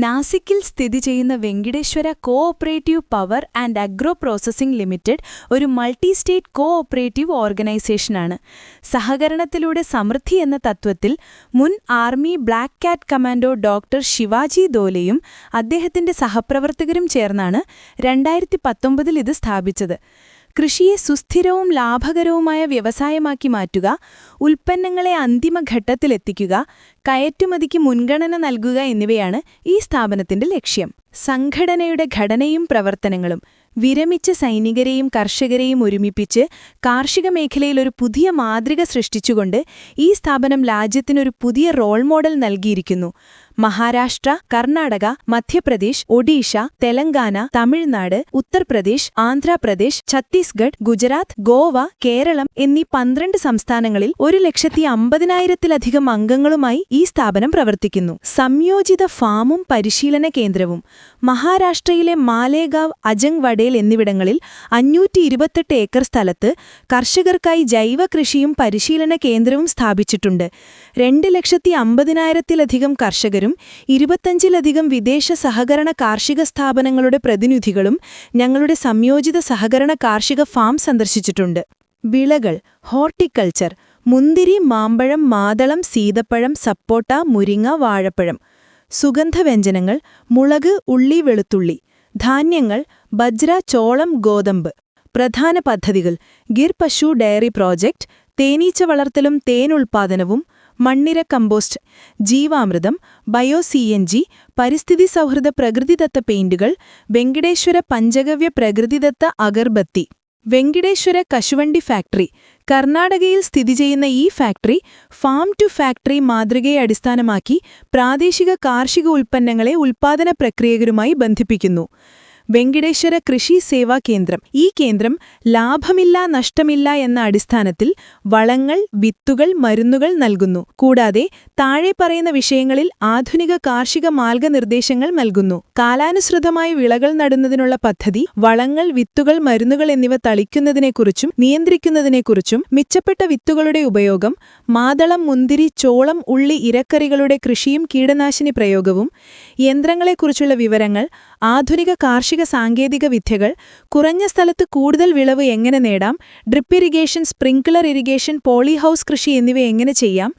നാസിക്കിൽ സ്ഥിതി ചെയ്യുന്ന Venkateshwara cooperative power and agro processing limited ഒരു മൾട്ടി സ്റ്റേറ്റ് കോഓപ്പറേറ്റീവ് ഓർഗനൈസേഷനാണ്. സഹകരണത്തിലൂടെ സമൃദ്ധി എന്ന തത്വത്തിൽ മുൻ army black cat commando doctor Shivaji ദോലെയും അദ്ദേഹത്തിന്റെ സഹപ്രവർത്തകരും ചേർന്നാണ് 2019 ഇത് സ്ഥാപിച്ചത്. കൃഷിയെ സുസ്ഥിരവും ലാഭകരവുമായ വ്യവസായമാക്കി മാറ്റുക, ഉൽപ്പന്നങ്ങളെ അന്തിമഘട്ടത്തിലെത്തിക്കുക, കയറ്റുമതിക്ക് മുൻഗണന നൽകുക എന്നിവയാണ് ഈ സ്ഥാപനത്തിന്റെ ലക്ഷ്യം. സംഘടനയുടെ ഘടനയും പ്രവർത്തനങ്ങളും വിരമിച്ച സൈനികരെയും കർഷകരെയും ഒരുമിപ്പിച്ച് കാർഷിക മേഖലയിൽ ഒരു പുതിയ മാതൃക സൃഷ്ടിച്ചുകൊണ്ട് ഈ സ്ഥാപനം രാജ്യത്തിനൊരു പുതിയ റോൾ മോഡൽ നൽകിയിരിക്കുന്നു. മഹാരാഷ്ട്ര, കർണാടക, മധ്യപ്രദേശ്, ഒഡീഷ, തെലങ്കാന, തമിഴ്നാട്, ഉത്തർപ്രദേശ്, ആന്ധ്രാപ്രദേശ്, ഛത്തീസ്ഗഡ്, ഗുജറാത്ത്, ഗോവ, കേരളം എന്നീ 12 സംസ്ഥാനങ്ങളിൽ 1,50,000-ലധികം അംഗങ്ങളുമായി ഈ സ്ഥാപനം പ്രവർത്തിക്കുന്നു. സംയോജിത ഫാമും പരിശീലന കേന്ദ്രവും മഹാരാഷ്ട്രയിലെ മാലേഗാവ്, അജംഗ്വഡേൽ എന്നിവിടങ്ങളിൽ 528 ഏക്കർ സ്ഥലത്ത് കർഷകർക്കായി ജൈവ കൃഷിയും പരിശീലന കേന്ദ്രവും സ്ഥാപിച്ചിട്ടുണ്ട്. 2,50,000-ലധികം കർഷകരും 25-ലധികം വിദേശ സഹകരണ കാർഷിക സ്ഥാപനങ്ങളുടെ പ്രതിനിധികളും ഞങ്ങളുടെ സംയോജിത സഹകരണ കാർഷിക ഫാം സന്ദർശിച്ചിട്ടുണ്ട്. വിളകൾ: ഹോർട്ടിക്കൾച്ചർ, മുന്തിരി, മാമ്പഴം, മാതളം, സീതപ്പഴം, സപ്പോട്ട, മുരിങ്ങ, വാഴപ്പഴം. സുഗന്ധവ്യഞ്ജനങ്ങൾ: മുളക്, ഉള്ളി, വെളുത്തുള്ളി. ധാന്യങ്ങൾ: ബജ്ര, ചോളം, ഗോതമ്പ്. പ്രധാന പദ്ധതികൾ: ഗിർ പശു ഡയറി പ്രോജക്റ്റ്, തേനീച്ച വളർത്തലും തേൻ ഉൽപ്പാദനവും, മണ്ണിര കമ്പോസ്റ്റ്, ജീവാമൃതം, ബയോ-CNG, പരിസ്ഥിതി സൗഹൃദ പ്രകൃതിദത്ത പെയിന്റുകൾ, വെങ്കിടേശ്വര പഞ്ചഗവ്യ പ്രകൃതിദത്ത അഗർബത്തി. വെങ്കിടേശ്വര കശുവണ്ടി ഫാക്ടറി: കർണാടകയിൽ സ്ഥിതി ചെയ്യുന്ന ഈ ഫാക്ടറി ഫാം ടു ഫാക്ടറി മാതൃകയെ അടിസ്ഥാനമാക്കി പ്രാദേശിക കാർഷിക ഉൽപ്പന്നങ്ങളെ ഉൽപ്പാദന പ്രക്രിയകരുമായി ബന്ധിപ്പിക്കുന്നു. വെങ്കിടേശ്വര കൃഷി സേവാ കേന്ദ്രം: ഈ കേന്ദ്രം ലാഭമില്ല, നഷ്ടമില്ല എന്ന അടിസ്ഥാനത്തിൽ വളങ്ങൾ, വിത്തുകൾ, മരുന്നുകൾ നൽകുന്നു. കൂടാതെ താഴെ പറയുന്ന വിഷയങ്ങളിൽ ആധുനിക കാർഷിക മാർഗനിർദ്ദേശങ്ങൾ നൽകുന്നു. കാലാനുസൃതമായ വിളകൾ നടുന്നതിനുള്ള പദ്ധതി, വളങ്ങൾ, വിത്തുകൾ, മരുന്നുകൾ എന്നിവ തളിക്കുന്നതിനെക്കുറിച്ചും നിയന്ത്രിക്കുന്നതിനെക്കുറിച്ചും, മിച്ചപ്പെട്ട വിത്തുകളുടെ ഉപയോഗം, മാതളം, മുന്തിരി, ചോളം, ഉള്ളി, ഇരക്കറികളുടെ കൃഷിയും കീടനാശിനി പ്രയോഗവും, യന്ത്രങ്ങളെക്കുറിച്ചുള്ള വിവരങ്ങൾ, ആധുനിക കാർഷിക സാങ്കേതിക വിദ്യകൾ, കുറഞ്ഞ സ്ഥലത്ത് കൂടുതൽ വിളവ് എങ്ങനെ നേടാം, drip irrigation, sprinkler irrigation, polyhouse കൃഷി എന്നിവ എങ്ങനെ ചെയ്യാം,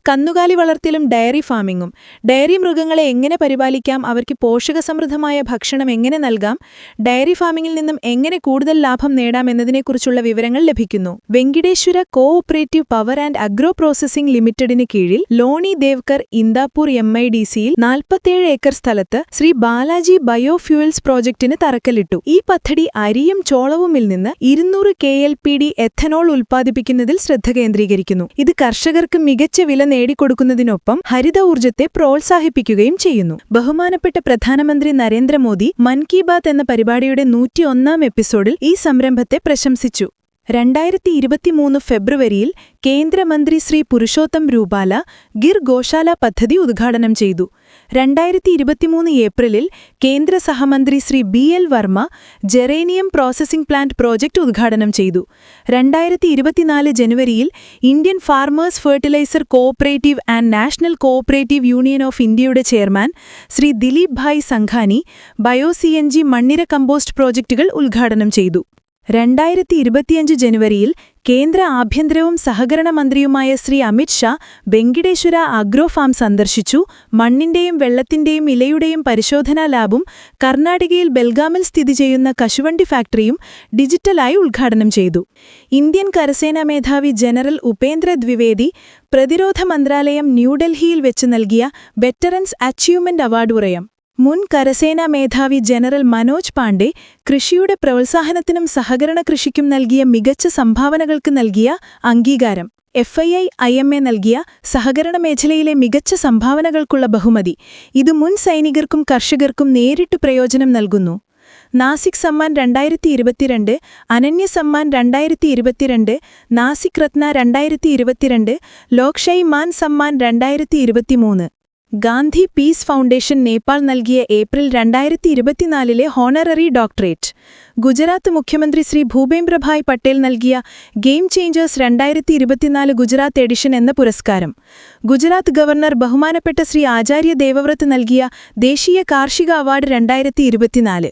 കന്നുകാലി വളർത്തലും ഡയറി ഫാമിംഗും, ഡയറി മൃഗങ്ങളെ എങ്ങനെ പരിപാലിക്കാം, അവർക്ക് പോഷകസമൃദ്ധമായ ഭക്ഷണം എങ്ങനെ നൽകാം, ഡയറി ഫാമിംഗിൽ നിന്നും എങ്ങനെ കൂടുതൽ ലാഭം നേടാം എന്നതിനെക്കുറിച്ചുള്ള വിവരങ്ങൾ ലഭിക്കുന്നു. Venkateswara cooperative power and agro processing ലിമിറ്റഡിന് കീഴിൽ ലോണി ദേവ്കർ ഇന്ദാപൂർ MIDCയിൽ 47 ഏക്കർ സ്ഥലത്ത് ശ്രീ ബാലാജി ബയോഫ്യൂവൽസ് പ്രോജക്ടിന് തറക്കല്ലിട്ടു. ഈ പദ്ധതി അരിയും ചോളവുമിൽ നിന്ന് 200 KLPD എഥനോൾ ഉൽപ്പാദിപ്പിക്കുന്നതിൽ ശ്രദ്ധ കേന്ദ്രീകരിക്കുന്നു. ഇത് കർഷകർക്ക് മികച്ച വില നേടിക്കൊടുക്കുന്നതിനൊപ്പം ഹരിത ഊർജ്ജത്തെ പ്രോത്സാഹിപ്പിക്കുകയും ചെയ്യുന്നു. ബഹുമാനപ്പെട്ട പ്രധാനമന്ത്രി നരേന്ദ്രമോദി മൻ കി ബാത്ത് എന്ന പരിപാടിയുടെ 101-ാം എപ്പിസോഡിൽ ഈ സംരംഭത്തെ പ്രശംസിച്ചു. 2023 ഫെബ്രുവരിയിൽ കേന്ദ്രമന്ത്രി ശ്രീ പുരുഷോത്തം രൂപാല ഗിർ ഗോശാല പദ്ധതി ഉദ്ഘാടനം ചെയ്തു. 2023 ഏപ്രിലിൽ കേന്ദ്ര സഹമന്ത്രി Shri BL Varma geranium processing plant project ഉദ്ഘാടനം ചെയ്തു. 2024 ജനുവരിയിൽ Indian farmers fertiliser cooperative and national cooperative union of ഇന്ത്യയുടെ ചെയർമാൻ ശ്രീ ദിലീപ് ഭായ് സംഘാനി ബയോ-CNG മണ്ണിര കമ്പോസ്റ്റ് പ്രോജക്റ്റുകൾ ഉദ്ഘാടനം ചെയ്തു. 2025 ജനുവരിയിൽ കേന്ദ്ര ആഭ്യന്തരവും സഹകരണ മന്ത്രിയുമായ ശ്രീ അമിത് ഷാ വെങ്കിടേശ്വര അഗ്രോ ഫാം സന്ദർശിച്ചു. മണ്ണിന്റെയും വെള്ളത്തിന്റെയും ഇലയുടെയും പരിശോധനാ ലാബും കർണാടകയിൽ ബെൽഗാമിൽ സ്ഥിതി ചെയ്യുന്ന കശുവണ്ടി ഫാക്ടറിയും ഡിജിറ്റലായി ഉദ്ഘാടനം ചെയ്തു. ഇന്ത്യൻ കരസേനാ മേധാവി ജനറൽ ഉപേന്ദ്ര ദ്വിവേദി പ്രതിരോധ മന്ത്രാലയം ന്യൂഡൽഹിയിൽ വെച്ച് നൽകിയ വെറ്ററൻസ് അച്ചീവ്മെന്റ് അവാർഡ് ഉറയം. മുൻ കരസേനാ മേധാവി ജനറൽ മനോജ് പാണ്ഡെ കൃഷിയുടെ പ്രോത്സാഹനത്തിനും സഹകരണ കൃഷിക്കും നൽകിയ മികച്ച സംഭാവനകൾക്ക് നൽകിയ അംഗീകാരം. FII-IMA നൽകിയ സഹകരണ മേഖലയിലെ മികച്ച സംഭാവനകൾക്കുള്ള ബഹുമതി. ഇത് മുൻ സൈനികർക്കും കർഷകർക്കും നേരിട്ട് പ്രയോജനം നൽകുന്നു. നാസിക് സമ്മാൻ 2022, അനന്യ സമ്മാൻ 2022, നാസിക് രത്ന 2022, ലോക്ഷയ് മാൻ സമ്മാൻ 2023. ഗാന്ധി പീസ് ഫൗണ്ടേഷൻ നേപ്പാൾ നൽകിയ ഏപ്രിൽ 2024 ഹോണററി ഡോക്ടറേറ്റ്. ഗുജറാത്ത് മുഖ്യമന്ത്രി ശ്രീ ഭൂപേന്ദ്രഭായ് പട്ടേൽ നൽകിയ ഗെയിം ചേഞ്ചേഴ്സ് 2024 ഗുജറാത്ത് എഡിഷൻ എന്ന പുരസ്കാരം. ഗുജറാത്ത് ഗവർണർ ബഹുമാനപ്പെട്ട ശ്രീ ആചാര്യ ദേവവ്രത് നൽകിയ ദേശീയ കാർഷിക അവാർഡ് 2024.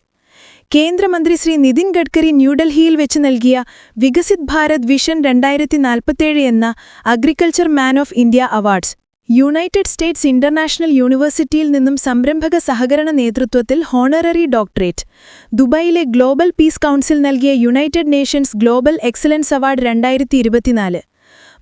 കേന്ദ്രമന്ത്രി ശ്രീ നിതിൻ ഗഡ്കരി ന്യൂഡൽഹിയിൽ വെച്ച് നൽകിയ വികസിത് ഭാരത് വിഷൻ 2047 എന്ന agriculture man of India awards. United States international യൂണിവേഴ്സിറ്റിയിൽ നിന്നും സംരംഭക സഹകരണ നേതൃത്വത്തിൽ ഹോണററി ഡോക്ടറേറ്റ്. ദുബായിലെ ഗ്ലോബൽ പീസ് കൗൺസിൽ നൽകിയ United Nations global excellence award 2024.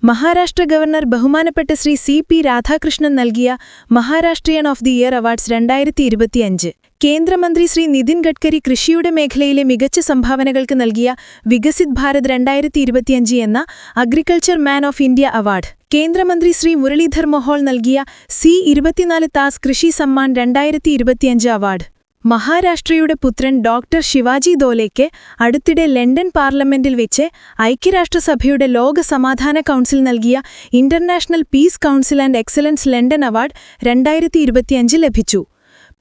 Maharashtra governor ബഹുമാനപ്പെട്ട ശ്രീ CP രാധാകൃഷ്ണൻ നൽകിയ മഹാരാഷ്ട്രിയൻ ഓഫ് ദി ഇയർ അവാർഡ്സ് 2025. കേന്ദ്രമന്ത്രി ശ്രീ നിതിൻ ഗഡ്കരി കൃഷിയുടെ മേഖലയിലെ മികച്ച സംഭാവനകൾക്ക് നൽകിയ വികസിത് ഭാരത് 2025 എന്ന agriculture man of India award. കേന്ദ്രമന്ത്രി ശ്രീ മുരളീധർ മൊഹോൾ നൽകിയ C24 താസ് കൃഷി സമ്മാൻ 2025 അവാർഡ്. മഹാരാഷ്ട്രയുടെ പുത്രൻ ഡോക്ടർ ശിവാജി ദോലെയ്ക്ക് അടുത്തിടെ ലണ്ടൻ പാർലമെന്റിൽ വെച്ച് ഐക്യരാഷ്ട്രസഭയുടെ ലോക സമാധാന കൗൺസിൽ നൽകിയ international peace council and excellence London award 2025 ലഭിച്ചു.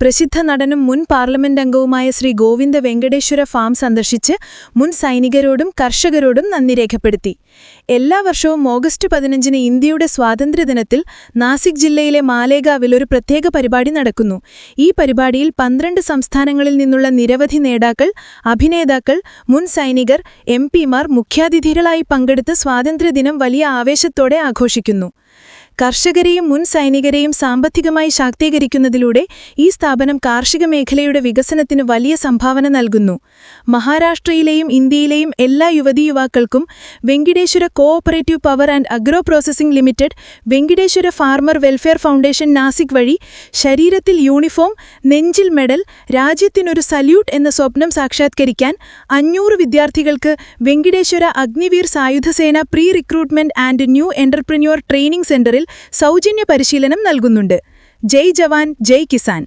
പ്രസിദ്ധ നടനും മുൻ പാർലമെന്റ് അംഗവുമായ ശ്രീ ഗോവിന്ദ വെങ്കടേശ്വര ഫാം സന്ദർശിച്ച് മുൻ സൈനികരോടും കർഷകരോടും നന്ദി രേഖപ്പെടുത്തി. എല്ലാ വർഷവും ഓഗസ്റ്റ് 15 ഇന്ത്യയുടെ സ്വാതന്ത്ര്യദിനത്തിൽ നാസിക് ജില്ലയിലെ മാലേഗാവിൽ ഒരു പ്രത്യേക പരിപാടി നടക്കുന്നു. ഈ പരിപാടിയിൽ 12 സംസ്ഥാനങ്ങളിൽ നിന്നുള്ള നിരവധി നേതാക്കൾ, അഭിനേതാക്കൾ, മുൻ സൈനികർ, MP-മാർ മുഖ്യാതിഥികളായി പങ്കെടുത്ത് സ്വാതന്ത്ര്യദിനം വലിയ ആവേശത്തോടെ ആഘോഷിക്കുന്നു. കർഷകരെയും മുൻ സൈനികരെയും സാമ്പത്തികമായി ശാക്തീകരിക്കുന്നതിലൂടെ ഈ സ്ഥാപനം കാർഷിക മേഖലയുടെ വികസനത്തിന് വലിയ സംഭാവന നൽകുന്നു. മഹാരാഷ്ട്രയിലെയും ഇന്ത്യയിലെയും എല്ലാ യുവതീയുവാക്കൾക്കും Venkateshwara cooperative power and agro processing limited, Venkateshwara farmer welfare foundation Nashik വഴി ശരീരത്തിൽ യൂണിഫോം, നെഞ്ചിൽ മെഡൽ, രാജ്യത്തിനൊരു സല്യൂട്ട് എന്ന സ്വപ്നം സാക്ഷാത്കരിക്കാൻ 500 വിദ്യാർത്ഥികൾക്ക് വെങ്കിടേശ്വര അഗ്നിവീർ സായുധസേന pre recruitment and new entrepreneur training സെന്ററിൽ സൗജന്യ പരിശീലനം നൽകുന്നുണ്ട്. ജയ് ജവാൻ, ജയ് കിസാൻ.